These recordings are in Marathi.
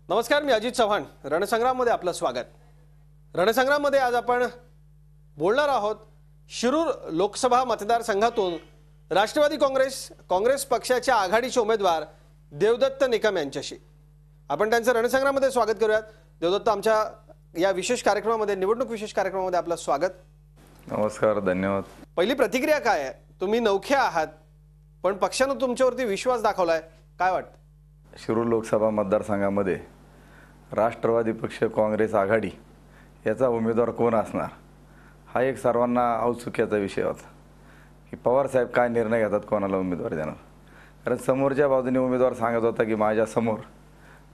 नमस्कार, मी अजित चव्हाण. रणसंग्राममध्ये आपलं स्वागत. रणसंग्राममध्ये आज आपण बोलणार आहोत शिरूर लोकसभा मतदारसंघातून राष्ट्रवादी काँग्रेस पक्षाच्या आघाडीचे उमेदवार देवदत्त निकम यांच्याशी. आपण त्यांचं रणसंग्राममध्ये स्वागत करूयात. देवदत्त, आमच्या या विशेष कार्यक्रमामध्ये, निवडणूक विशेष कार्यक्रमामध्ये आपलं स्वागत. नमस्कार, धन्यवाद. पहिली प्रतिक्रिया काय आहे? तुम्ही नवखे आहात, पण पक्षानं तुमच्यावरती विश्वास दाखवलाय, काय वाटतं? शिरूर लोकसभा मतदारसंघामध्ये राष्ट्रवादी पक्ष काँग्रेस आघाडी याचा उमेदवार कोण असणार हा एक सर्वांना औत्सुक्याचा विषय होता की पवारसाहेब काय निर्णय घेतात, कोणाला उमेदवार देणार. कारण समोरच्या बाजूने उमेदवार सांगत होता की माझ्यासमोर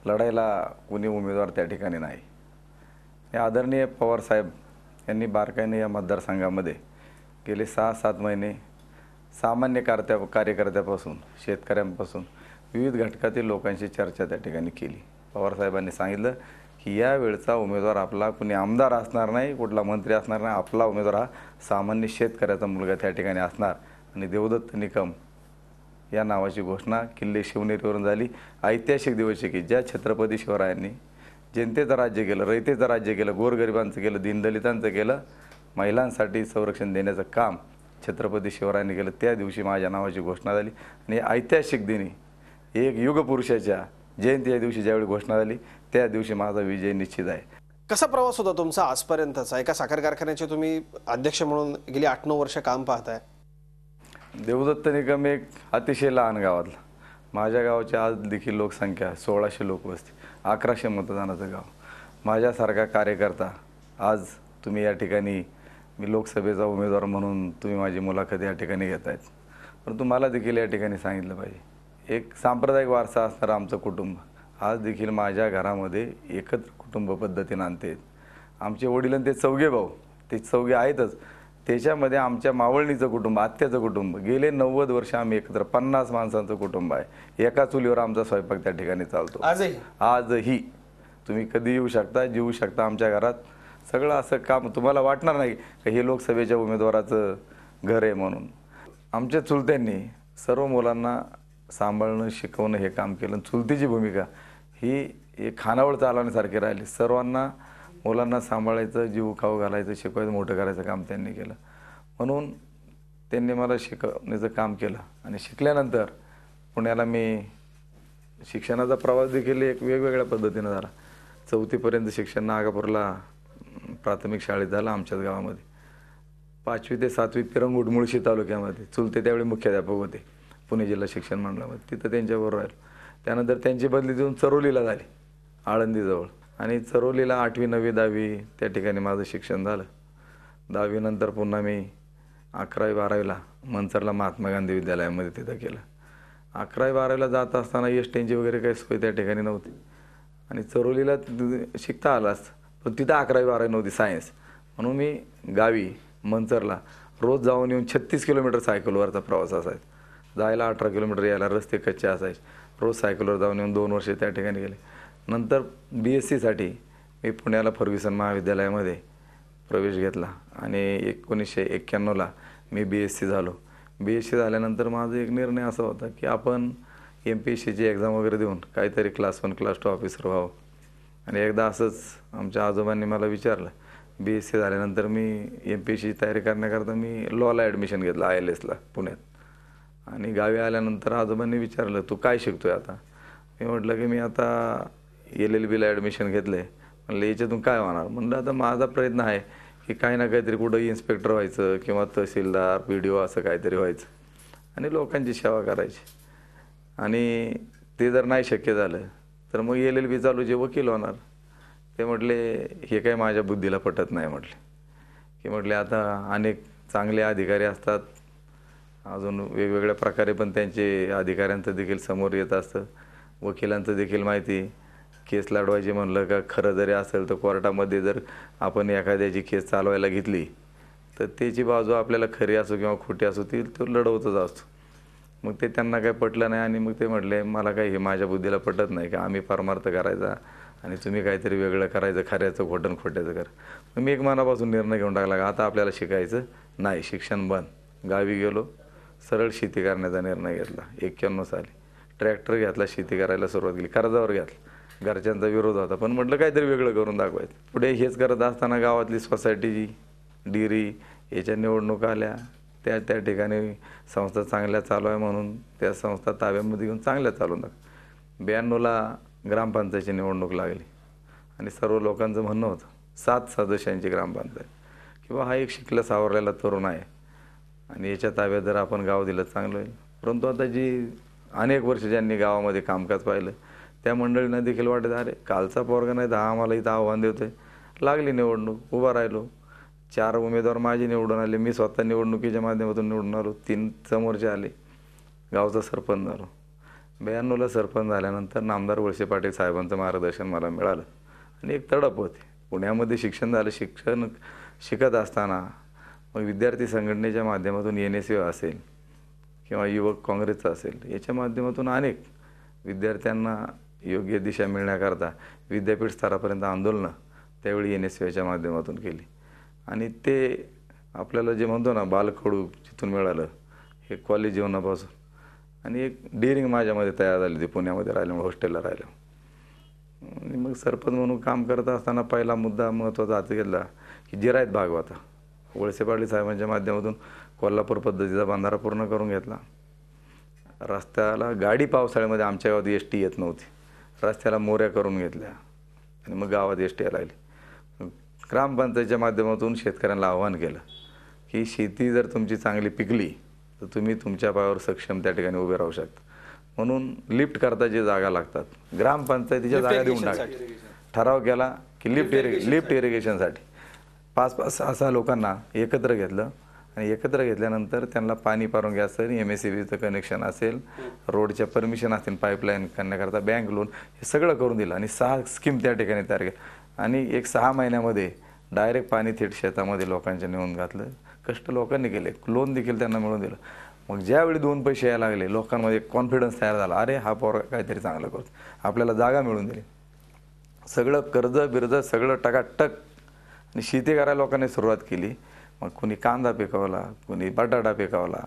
लढायला कोणी उमेदवार त्या ठिकाणी नाही. हे आदरणीय पवारसाहेब यांनी बारकाईने या मतदारसंघामध्ये गेले 6-7 महिने सामान्य कार्यकर्त्यापासून शेतकऱ्यांपासून विविध घटकातील लोकांशी चर्चा त्या ठिकाणी केली. पवारसाहेबांनी सांगितलं की या वेळचा उमेदवार आपला कुणी आमदार असणार नाही, कुठला मंत्री असणार नाही, आपला उमेदवार हा सामान्य शेतकऱ्याचा मुलगा त्या ठिकाणी असणार. आणि देवदत्त निकम या नावाची घोषणा किल्ले शिवनेरीवरून झाली. ऐतिहासिक दिवस की ज्या छत्रपती शिवरायांनी जनतेचं राज्य केलं, रयतेचं राज्य केलं, गोरगरिबांचं केलं, दीनदलितांचं केलं, महिलांसाठी संरक्षण देण्याचं काम छत्रपती शिवरायांनी केलं, त्या दिवशी माझ्या नावाची घोषणा झाली. आणि ऐतिहासिक दिनी एक युगपुरुषाच्या जयंती या दिवशी ज्यावेळी घोषणा झाली त्या दिवशी माझा विजय निश्चित आहे. कसा प्रवास होता तुमचा आजपर्यंतचा? एका साखर कारखान्याचे तुम्ही अध्यक्ष म्हणून गेली 8-9 वर्ष काम पाहताय. देवदत्त निकम एक अतिशय लहान गावातला, माझ्या गावाची आज देखील लोकसंख्या 1600 लोक वस्ती, 1100 मतदानाचं गाव. माझ्यासारखा कार्यकर्ता आज तुम्ही या ठिकाणी, मी लोकसभेचा उमेदवार म्हणून तुम्ही माझी मुलाखत या ठिकाणी घेत आहेत, परंतु मला देखील या ठिकाणी सांगितलं पाहिजे. एक सांप्रदायिक वारसा असणारं आमचं कुटुंब आज देखील माझ्या घरामध्ये एकत्र कुटुंब पद्धतीनं आणते. आमचे वडील आणि ते चौघे भाऊ, ते चौघे आहेतच, त्याच्यामध्ये आमच्या मावळणीचं कुटुंब, आत्याचं कुटुंब, गेले 90 वर्ष आम्ही एकत्र 50 माणसांचं कुटुंब आहे. एका चुलीवर आमचा स्वयंपाक त्या ठिकाणी चालतो. आजही तुम्ही कधी येऊ शकता, जेवू शकता आमच्या घरात. सगळं असं काम तुम्हाला वाटणार नाही की हे लोकसभेच्या उमेदवाराचं घर आहे म्हणून. आमच्या चुलत्यांनी सर्व मुलांना सांभाळणं, शिकवणं हे काम केलं. चुलतीची भूमिका ही एक खानावळ चालवण्यासारखी राहिली. सर्वांना मुलांना सांभाळायचं, जीव खाऊ घालायचं, शिकवायचं, मोठं करायचं काम त्यांनी केलं. म्हणून त्यांनी मला शिकवण्याचं काम केलं. आणि शिकल्यानंतर पुण्याला मी शिक्षणाचा प्रवास देखील एक वेगवेगळ्या पद्धतीनं झाला. 4थीपर्यंत शिक्षण नागापूरला प्राथमिक शाळेत झालं आमच्याच गावामध्ये. 5वी ते 7वी पिरंगुट मुळशी तालुक्यामध्ये. चुलते त्यावेळी मुख्याध्यापक होते पुणे जिल्हा शिक्षण मंडळामध्ये, तिथं त्यांच्याबरोबर राहिलो. त्यानंतर त्यांची बदली देऊन चरोलीला झाली, आळंदीजवळ. आणि चरोलीला 8वी 9वी 10वी त्या ठिकाणी माझं शिक्षण झालं. 10वी नंतर पुन्हा मी 11वी 12वीला मनसरला महात्मा गांधी विद्यालयामध्ये तिथं केलं. 11वी 12वीला जात असताना एसटीची वगैरे काही सोय त्या ठिकाणी नव्हती आणि चरोलीला शिकता आलं असतं, पण तिथं 11वी 12वी नव्हती सायन्स. म्हणून मी गावी मनसरला रोज जाऊन येऊन 36 किलोमीटर सायकलवरचा प्रवास असायचा. जायला 18 किलोमीटर, यायला रस्ते कच्चे असायचे. रोज सायकलवर जाऊन येऊन 2 वर्ष त्या ठिकाणी गेले. नंतर BSc मी पुण्याला फर्ग्युसन महाविद्यालयामध्ये प्रवेश घेतला आणि 1991ला मी BSc झालो. BSc झाल्यानंतर माझा एक निर्णय असा होता की आपण MPSCची एक्झाम वगैरे देऊन काहीतरी क्लास 1 क्लास 2 ऑफिसर व्हावं. आणि एकदा असंच आमच्या आजोबांनी मला विचारलं. BSc झाल्यानंतर मी MPSCची तयारी करण्याकरता मी लॉला ॲडमिशन घेतलं ILSला पुण्यात. आणि गावी आल्यानंतर आजोबांनी विचारलं, तू काय शिकतोय आता? मी म्हटलं की मी आता LLBला ॲडमिशन घेतलं आहे. म्हणलं याच्यातून काय होणार? म्हणलं आता माझा प्रयत्न आहे की काही ना काहीतरी कुठं इन्स्पेक्टर व्हायचं किंवा तहसीलदार, PDO असं काहीतरी व्हायचं आणि लोकांची सेवा करायची. आणि ते जर नाही शक्य झालं तर मग LLB चालू जे वकील होणार. ते म्हटले हे काही माझ्या बुद्धीला पटत नाही. म्हटले आता अनेक चांगले अधिकारी असतात, अजून वेगवेगळ्या प्रकारे पण त्यांचे अधिकाऱ्यांचं देखील समोर येत असतं. वकिलांचं देखील माहिती, केस लढवायची म्हणलं का खरं जरी असेल तर कोर्टामध्ये जर आपण एखाद्याची केस चालवायला घेतली तर त्याची बाजू आपल्याला खरी असो किंवा खोटी असो ती तो लढवतच असतो. मग ते त्यांना काही पटलं नाही आणि मग ते म्हटले मला काही हे माझ्या बुद्धीला पटत नाही की आम्ही परमार्थ करायचा आणि तुम्ही काहीतरी वेगळं करायचं, खऱ्याचं खोटं खोट्याचं कर. मग मी एक मनापासून निर्णय घेऊन टाकला का आता आपल्याला शिकायचं नाही, शिक्षण बंद. गावी गेलो, सरळ शेती करण्याचा निर्णय घेतला. 91 साली ट्रॅक्टर घेतला, शेती करायला सुरुवात केली. कर्जावर घेतला. घरच्यांचा विरोध होता, पण म्हटलं काहीतरी वेगळं करून दाखवायचं. पुढे हेच करत असताना गावातली सोसायटीची डिरी याच्या निवडणूक आल्या. त्या ठिकाणी संस्था चांगल्या चालू आहे म्हणून त्या संस्था ताब्यामध्ये घेऊन चांगल्या चालू लागल्या. 92ला ग्रामपंचायतीची निवडणूक लागली आणि सर्व लोकांचं म्हणणं होतं 7 सदस्यांची ग्रामपंचायत किंवा हा एक शिकला सावरलेला तरुण आहे आणि याच्या ताब्यात जर आपण गाव दिलं चांगलं होईल. परंतु आता जी अनेक वर्ष ज्यांनी गावामध्ये कामकाज पाहिलं त्या मंडळींना देखील वाटत अरे कालचा पोरगा नाही तर हा आम्हाला इथं आव्हान देतोय. लागली निवडणूक, उभा राहिलो. 4 उमेदवार माझे निवडून आले, मी स्वतः निवडणुकीच्या माध्यमातून निवडून आलो. 3 समोरचे आले, गावचा सरपंच झालो. 92ला सरपंच झाल्यानंतर नामदार वळसे पाटील साहेबांचं मार्गदर्शन मला मिळालं आणि एक तडप होती. पुण्यामध्ये शिक्षण झालं. शिक्षण शिकत असताना मग विद्यार्थी संघटनेच्या माध्यमातून NSU असेल किंवा युवक काँग्रेसचं असेल याच्या माध्यमातून अनेक विद्यार्थ्यांना योग्य दिशा मिळण्याकरता विद्यापीठ स्तरापर्यंत आंदोलनं त्यावेळी NSUच्या माध्यमातून केली आणि ते आपल्याला जे म्हणतो ना बालकडू जिथून मिळालं हे कॉलेज जीवनापासून आणि एक डेअरिंग माझ्यामध्ये तयार झाली होती पुण्यामध्ये राहिल्यामुळे, हॉस्टेलला राहिल्यामुळे. आणि मग सरपंच म्हणून काम करत असताना पहिला मुद्दा महत्त्वाचा हाती घेतला की जिरायत भाग होता. वळसे पाटील साहेबांच्या माध्यमातून कोल्हापूर पद्धतीचा बंधारा पूर्ण करून घेतला. रस्त्याला गाडी पावसाळ्यामध्ये आमच्या गावात ST येत नव्हती, रस्त्याला मोऱ्या करून घेतल्या आणि मग गावात ST यायला लागली. ग्रामपंचायतीच्या माध्यमातून शेतकऱ्यांना आव्हान केलं की शेती जर तुमची चांगली पिकली तर तुम्ही तुमच्या पायावर सक्षम त्या ठिकाणी उभे राहू शकता. म्हणून लिफ्ट करता जे जागा लागतात ग्रामपंचायतीच्या जागा देऊन टाकल्या. ठराव केला की लिफ्ट इरिगेशनसाठी 5-5, 6-6 लोकांना एकत्र घेतलं आणि एकत्र घेतल्यानंतर त्यांना पाणी पारून घ्या असेल, MSEBीचं कनेक्शन असेल, रोडच्या परमिशन असतील, पाईपलाईन करण्याकरता बँक लोन, हे सगळं करून दिलं आणि 6 स्कीम त्या ठिकाणी तयार केल्या आणि एक 6 महिन्यामध्ये डायरेक्ट पाणी थेट शेतामध्ये लोकांच्या नेऊन घातलं. कष्ट लोकांनी केले, लोन देखील त्यांना मिळून दिलं. मग ज्यावेळी 2 पैसे यायला लागले लोकांमध्ये कॉन्फिडन्स तयार झाला, अरे हा पोरगा काहीतरी चांगलं करतो, आपल्याला जागा मिळून दिली. सगळं कर्ज बिर्ज सगळं टकाटक आणि शेती करायला लोकांनी सुरुवात केली. मग कुणी कांदा पिकवला, कुणी बटाटा पिकवला,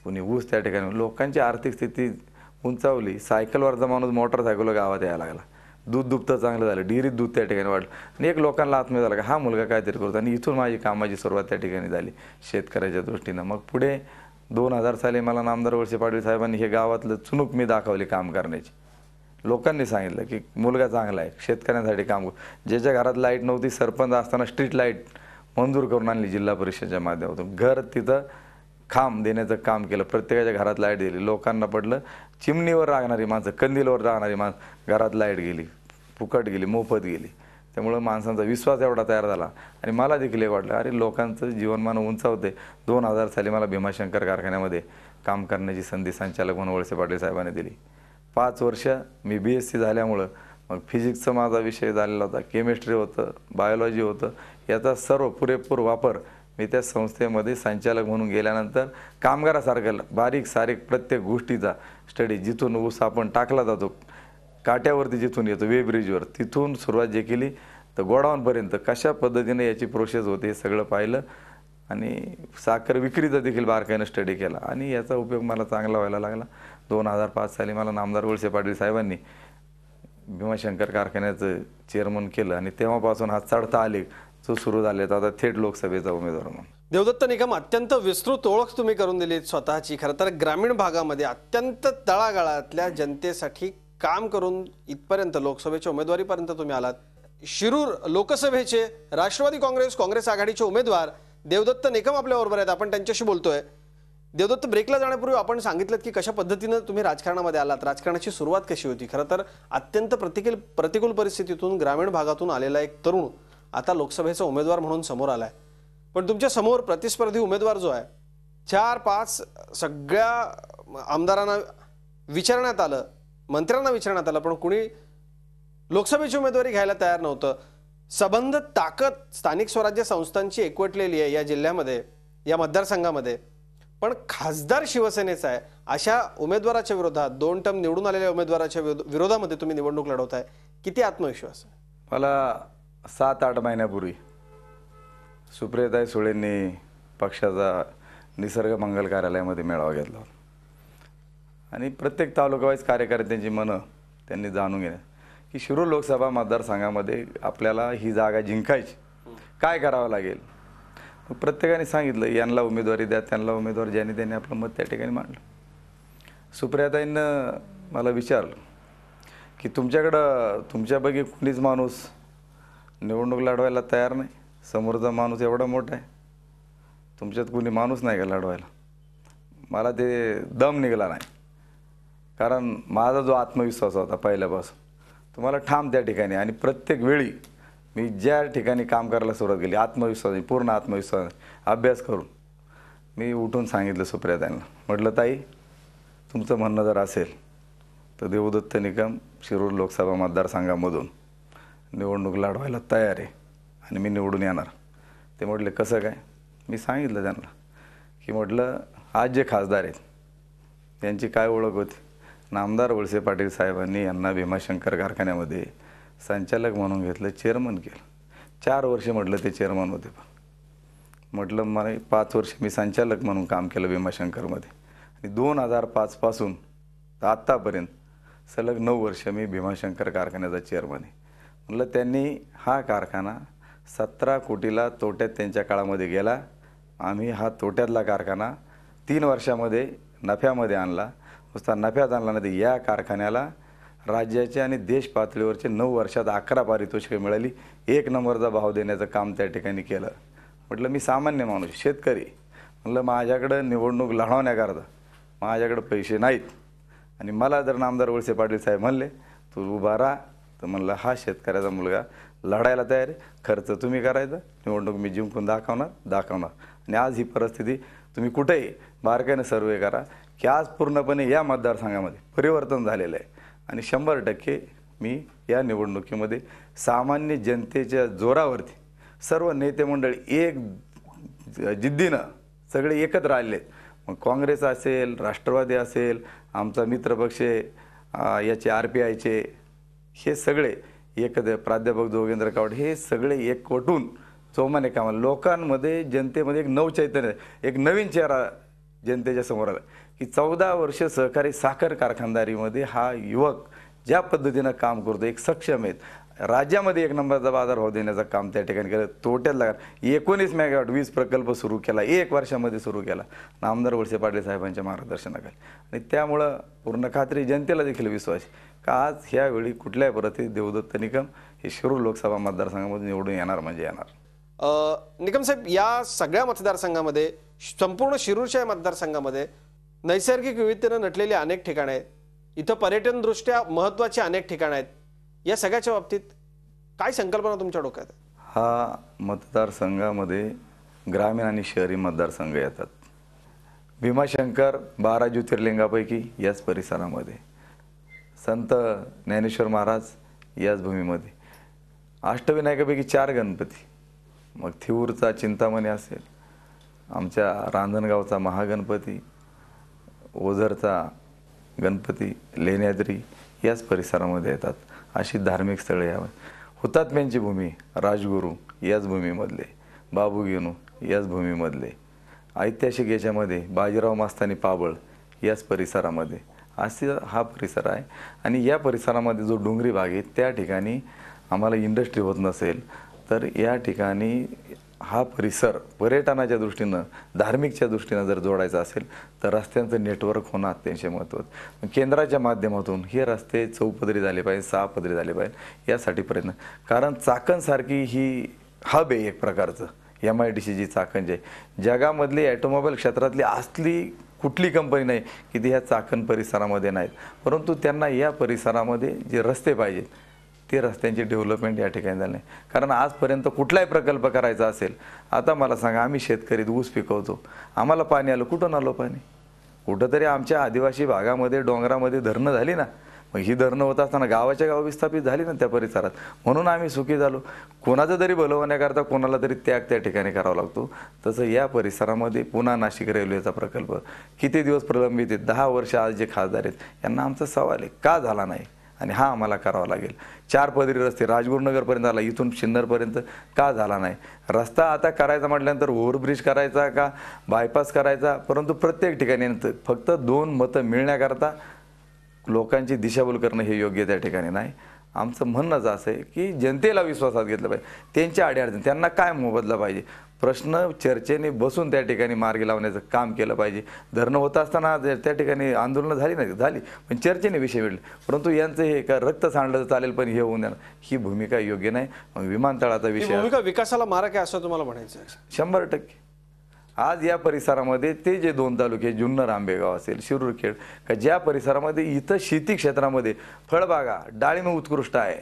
कुणी ऊस. त्या ठिकाणी लोकांची आर्थिक स्थिती उंचावली. सायकलवरचा माणूस मोटरसायकलवर गावात यायला लागला. दूध दुभतं चांगलं झालं, डेअरीत दूध त्या ठिकाणी वाढलं आणि एक लोकांना आत्महत्या झाला की हा मुलगा काहीतरी करतो आणि इथून माझी कामाची सुरुवात त्या ठिकाणी झाली शेतकऱ्याच्या दृष्टीनं. मग पुढे 2000 साली मला नामदार वळसे पाटील साहेबांनी हे गावातलं चुणूक मी दाखवली काम करण्याची. लोकांनी सांगितलं की मुलगा चांगला आहे, शेतकऱ्यांसाठी काम. ज्याच्या घरात लाईट नव्हती सरपंच असताना स्ट्रीट लाईट मंजूर करून आणली जिल्हा परिषदेच्या माध्यमातून. घर तिथं खांब देण्याचं काम केलं, प्रत्येकाच्या घरात लाईट दिली. लोकांना पडलं चिमणीवर राहणारी माणसं, कंदीलवर राहणारी माणसं घरात लाईट गेली, फुकट गेली, मोफत गेली. त्यामुळं माणसांचा विश्वास एवढा तयार झाला आणि मला देखील एक वाटलं अरे लोकांचं जीवनमान उंचावते. 2000 साली मला भीमाशंकर कारखान्यामध्ये काम करण्याची संधी संचालक म्हणून वळसे पाटील साहेबांनी दिली. 5 वर्ष मी BSc झाल्यामुळं मग फिजिक्सचा माझा विषय झालेला होता, केमिस्ट्री होतं, बायोलॉजी होतं. याचा सर्व पुरेपूर वापर मी त्या संस्थेमध्ये संचालक म्हणून गेल्यानंतर कामगारासारखं बारीक सारीक प्रत्येक गोष्टीचा स्टडी, जिथून ऊस आपण टाकला जातो काट्यावरती जिथून येतो वेब्रिजवर, तिथून सुरुवात जे केली तर गोडाऊनपर्यंत कशा पद्धतीने याची प्रोसेस होते हे सगळं पाहिलं आणि साखर विक्रीचा देखील बारकाईनं स्टडी केला आणि याचा उपयोग मला चांगला व्हायला लागला. 2005 साली मला नामदार वळसे पाटील साहेबांनी भीमाशंकर कारखान्याचं चेअरमन केलं आणि तेव्हापासून हा चढता आलेख जो सुरू झाले तर आता थेट लोकसभेचा उमेदवार म्हणून. देवदत्त निकम, अत्यंत विस्तृत ओळख तुम्ही करून दिलीत स्वतःची. खरं तर ग्रामीण भागामध्ये अत्यंत तळागाळातल्या जनतेसाठी काम करून इथपर्यंत लोकसभेच्या उमेदवारीपर्यंत तुम्ही आलात. शिरूर लोकसभेचे राष्ट्रवादी काँग्रेस आघाडीचे उमेदवार देवदत्त निकम आपल्याबरोबर आहेत. आपण त्यांच्याशी बोलतोय. देवदत्त, ब्रेकला जाण्यापूर्वी आपण सांगितलं की कशा पद्धतीनं तुम्ही राजकारणामध्ये आलात, राजकारणाची सुरुवात कशी होती. खरं तर अत्यंत प्रतिकूल परिस्थितीतून ग्रामीण भागातून आलेला एक तरुण आता लोकसभेचा उमेदवार म्हणून समोर आलाय. पण तुमच्या समोर प्रतिस्पर्धी उमेदवार जो आहे 4-5 सगळ्या आमदारांना विचारण्यात आलं, मंत्र्यांना विचारण्यात आलं, पण कुणी लोकसभेची उमेदवारी घ्यायला तयार नव्हतं. सबंध ताकद स्थानिक स्वराज्य संस्थांची एकवटलेली आहे या जिल्ह्यामध्ये, या मतदारसंघामध्ये. पण खासदार शिवसेनेचा आहे अशा उमेदवाराच्या विरोधात, 2 टर्म निवडून आलेल्या उमेदवाराच्या विरोधामध्ये तुम्ही निवडणूक लढवताय. किती आत्मविश्वास आहे? मला 7-8 महिन्यापूर्वी सुप्रियाताई सुळेंनी पक्षाचा निसर्ग मंगल कार्यालयामध्ये मेळावा घेतला होता आणि प्रत्येक तालुकावाईज कार्यकर्त्यांची मनं त्यांनी जाणून घेण्यात की शिरूर लोकसभा मतदारसंघामध्ये आपल्याला ही जागा जिंकायची, काय करावं लागेल. मग प्रत्येकाने सांगितलं यांना उमेदवारी द्या, त्यांना उमेदवार, ज्याने त्यांनी आपलं मत त्या ठिकाणी मांडलं. सुप्रियाताईंनं मला विचारलं की तुमच्यापैकी कुणीच माणूस निवडणूक लढवायला तयार नाही, समोरचा माणूस एवढा मोठा आहे, तुमच्यात कुणी माणूस नाही का लढवायला. मला ते दम निघाला नाही, कारण माझा जो आत्मविश्वास होता पहिल्यापासून तुम्हाला ठाम त्या ठिकाणी, आणि प्रत्येक वेळी मी ज्या ठिकाणी काम करायला सुरुवात केली आत्मविश्वास, पूर्ण आत्मविश्वास, अभ्यास करून मी उठून सांगितलं सुप्रियाताईंना, म्हटलं ताई तुमचं म्हणणं जर असेल तर देवदत्त निकम शिरूर लोकसभा मतदारसंघामधून निवडणूक लढवायला तयार आहे आणि मी निवडून येणार. ते म्हटले कसं काय. मी सांगितलं त्यांना की म्हटलं आज जे खासदार आहेत त्यांची काय ओळख होती. नामदार वळसे पाटील साहेबांनी यांना भीमाशंकर कारखान्यामध्ये संचालक म्हणून घेतलं, चेअरमन केलं. 4 वर्ष म्हटलं ते चेअरमन होते. म्हटलं मला 5 वर्ष मी संचालक म्हणून काम केलं भीमाशंकरमध्ये, आणि 2005 पासून तर आत्तापर्यंत सलग 9 वर्ष मी भीमाशंकर कारखान्याचा चेअरमन आहे. म्हटलं त्यांनी हा कारखाना 17 कोटीला तोट्यात त्यांच्या काळामध्ये गेला. आम्ही हा तोट्यातला कारखाना 3 वर्षामध्ये नफ्यामध्ये आणला. नुसता नफ्यात आणला नाही, या कारखान्याला राज्याचे आणि देश पातळीवरचे 9 वर्षात 11 पारितोषिके मिळाली. 1 नंबरचा भाव देण्याचं काम त्या ठिकाणी केलं. म्हटलं मी सामान्य माणूस, शेतकरी, म्हटलं माझ्याकडं निवडणूक लढवण्याकरता माझ्याकडं पैसे नाहीत, आणि मला जर नामदार वळसे पाटील साहेब म्हणले तू उभा राहा, तर म्हणलं हा शेतकऱ्याचा मुलगा लढायला तयार आहे, खर्च तुम्ही करायचा, निवडणूक मी जिंकून दाखवणार. आणि आज ही परिस्थिती तुम्ही कुठेही बारकाईने सर्वे करा की आज पूर्णपणे या मतदारसंघामध्ये परिवर्तन झालेलं आहे, आणि 100% मी या निवडणुकीमध्ये सामान्य जनतेच्या जोरावरती सर्व नेते मंडळी एक जिद्दीनं सगळे एकत्र आले. मग काँग्रेस असेल, राष्ट्रवादी असेल, आमचा मित्रपक्ष याचे RPIचे, हे सगळे एकत्र, प्राध्यापक जोगेंद्र कावड, हे सगळे एकवटून चौमाने कामाला लोकांमध्ये, जनतेमध्ये एक नवचैतन्य, एक नवीन चेहरा जनतेच्या समोर आला की 14 वर्ष सहकारी साखर कारखानदारीमध्ये हा युवक ज्या पद्धतीनं काम करतो, एक सक्षम आहेत, राज्यामध्ये 1 नंबरचा बाजारभाव देण्याचं काम त्या ठिकाणी केलं. तोट्यातला 19 मेगावॅट वीज प्रकल्प सुरू केला, 1 वर्षामध्ये सुरू केला नामदार वळसे पाटील साहेबांच्या मार्गदर्शनाखाली. आणि त्यामुळं पूर्ण खात्री जनतेला देखील विश्वास का आज ह्यावेळी कुठल्याही परिस्थितीत देवदत्त निकम हे शिरूर लोकसभा मतदारसंघामध्ये निवडून येणार म्हणजे येणार. निकम साहेब, या सगळ्या मतदारसंघामध्ये, संपूर्ण शिरूरच्या मतदारसंघामध्ये नैसर्गिक विविधतेनं नटलेली अनेक ठिकाणं आहेत, इथं पर्यटनदृष्ट्या महत्त्वाची अनेक ठिकाणं आहेत. या सगळ्याच्या बाबतीत काय संकल्पना तुमच्या डोक्यात आहे? हा मतदारसंघामध्ये ग्रामीण आणि शहरी मतदारसंघ येतात. भीमाशंकर 12 ज्योतिर्लिंगापैकी याच परिसरामध्ये, संत ज्ञानेश्वर महाराज याच भूमीमध्ये, अष्टविनायकापैकी 4 गणपती, मग थिऊरचा चिंतामणी असेल, आमच्या रांजणगावचा महागणपती, ओझरचा गणपती, लेण्याद्री याच परिसरामध्ये येतात. अशी धार्मिक स्थळे यावं. हुतात्म्यांची भूमी राजगुरू याच भूमीमधले, बाबूगेनू याच भूमीमधले, ऐतिहासिक याच्यामध्ये बाजीराव मस्तानी पाबळ याच परिसरामध्ये, असे हा परिसर आहे. आणि या परिसरामध्ये जो डोंगरी भाग आहे त्या ठिकाणी आम्हाला इंडस्ट्री होत नसेल तर या ठिकाणी हा परिसर पर्यटनाच्या दृष्टीनं, धार्मिकच्या दृष्टीनं जर जोडायचा असेल तर रस्त्यांचं नेटवर्क होणं अत्यंत महत्त्वाचं. केंद्राच्या माध्यमातून हे रस्ते 4पदरी झाले पाहिजे, 6पदरी झाले पाहिजे, यासाठी प्रयत्न. कारण चाकणसारखी ही हब आहे एक प्रकारचं, MIDC जी चाकण जे जगामधली ॲटोमोबाईल क्षेत्रातली असली कुठली कंपनी नाही की ती ह्या चाकण परिसरामध्ये नाहीत, परंतु त्यांना या परिसरामध्ये जे रस्ते पाहिजेत ते रस्त्यांची डेव्हलपमेंट या ठिकाणी झाली नाही. कारण आजपर्यंत कुठलाही प्रकल्प करायचा असेल, आता मला सांगा, आम्ही शेतकरी ऊस पिकवतो, आम्हाला पाणी आलं, कुठून आलं पाणी? कुठंतरी आमच्या आदिवासी भागामध्ये, डोंगरामध्ये धरणं झाली ना, मग ही धरणं होत असताना गावाच्या गाव विस्थापित झाली ना त्या परिसरात, म्हणून आम्ही सुखी झालो. कोणाचं तरी भलं होण्याकरता कोणाला तरी त्याग त्या ठिकाणी करावा लागतो. तसं या परिसरामध्ये पुन्हा नाशिक रेल्वेचा प्रकल्प किती दिवस प्रलंबित आहेत, 10 वर्ष आज जे खासदार आहेत यांना आमचा सवाल आहे का झाला नाही, आणि हा आम्हाला करावा लागेल. 4 पदरी रस्ते राजगुरुनगरपर्यंत आला, इथून सिन्नरपर्यंत का झाला नाही? रस्ता आता करायचा म्हटल्यानंतर ओव्हरब्रिज करायचा का बायपास करायचा, परंतु प्रत्येक ठिकाणी फक्त 2 मतं मिळण्याकरता लोकांची दिशाभूल करणं हे योग्य त्या ठिकाणी नाही. आमचं म्हणणंच असं आहे की जनतेला विश्वासात घेतलं पाहिजे, त्यांच्या अडीअडचणी त्यांना काय मोबदला पाहिजे, प्रश्न चर्चेने बसून त्या ठिकाणी मार्गी लावण्याचं काम केलं पाहिजे. धरणं होत असताना त्या ठिकाणी आंदोलनं झाली, पण चर्चेने विषय मिळले. परंतु यांचं हे का रक्त सांडलं तर चालेल पण हे होऊन देणार, ही भूमिका योग्य नाही. मग विमानतळाचा ही विषय भूमिका विकासाला मारक आहे असं तुम्हाला म्हणायचं आहे? 100%. आज या परिसरामध्ये ते जे 2 तालुके जुन्नर आंबेगाव असेल, शिरूरखेड, का ज्या परिसरामध्ये इथं शेती क्षेत्रामध्ये फळबागा डाळिंब उत्कृष्ट आहे,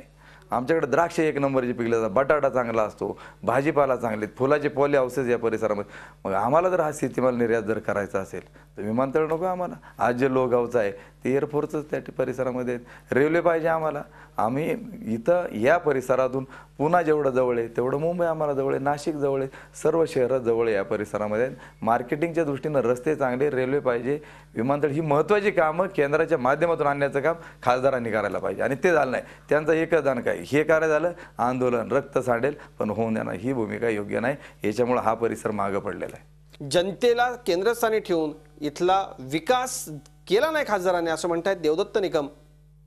आमच्याकडे द्राक्ष 1 नंबरचे पिकले जातात, बटाटा चांगला असतो, भाजीपाला चांगले, फुलाचे पॉली हाऊसेस या परिसरामध्ये. मग आम्हाला जर हा शेतीमाल निर्यात जर करायचा असेल तर विमानतळ नको आम्हाला. आज जे लोहगावचं आहे ते एअरफोर्सच त्या परिसरामध्ये आहेत. रेल्वे पाहिजे आम्हाला. आम्ही इथं या परिसरातून पुणे जेवढं जवळ आहे तेवढं मुंबई आम्हाला जवळ आहे, नाशिक जवळ आहे, सर्व शहरं जवळ आहे या परिसरामध्ये. मार्केटिंगच्या दृष्टीनं रस्ते चांगले, रेल्वे पाहिजे, विमानतळ, ही महत्त्वाची कामं केंद्राच्या माध्यमातून आणण्याचं काम खासदारांनी करायला पाहिजे. आणि ते झालं नाही. त्यांचं एकच दान काय, हे कार्य झालं आंदोलन, रक्त सांडेल पण होऊन देणार, ही भूमिका योग्य नाही. याच्यामुळे हा परिसर मागं पडलेला आहे. जनतेला केंद्रस्थानी ठेवून इथला विकास केला नाही खासदारांनी असं म्हणतायत देवदत्त निकम.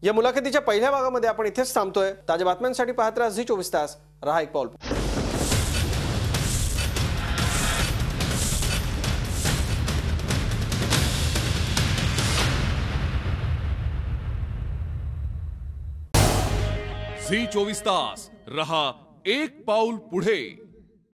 या मुलाखतीच्या पहिल्या भागामध्ये आपण इथेच थांबतोय. ताज्या बातम्यांसाठी पाहत राहा झी 24 तास. रहा एक पाऊल. झी 24 तास रहा एक पाऊल पुढे.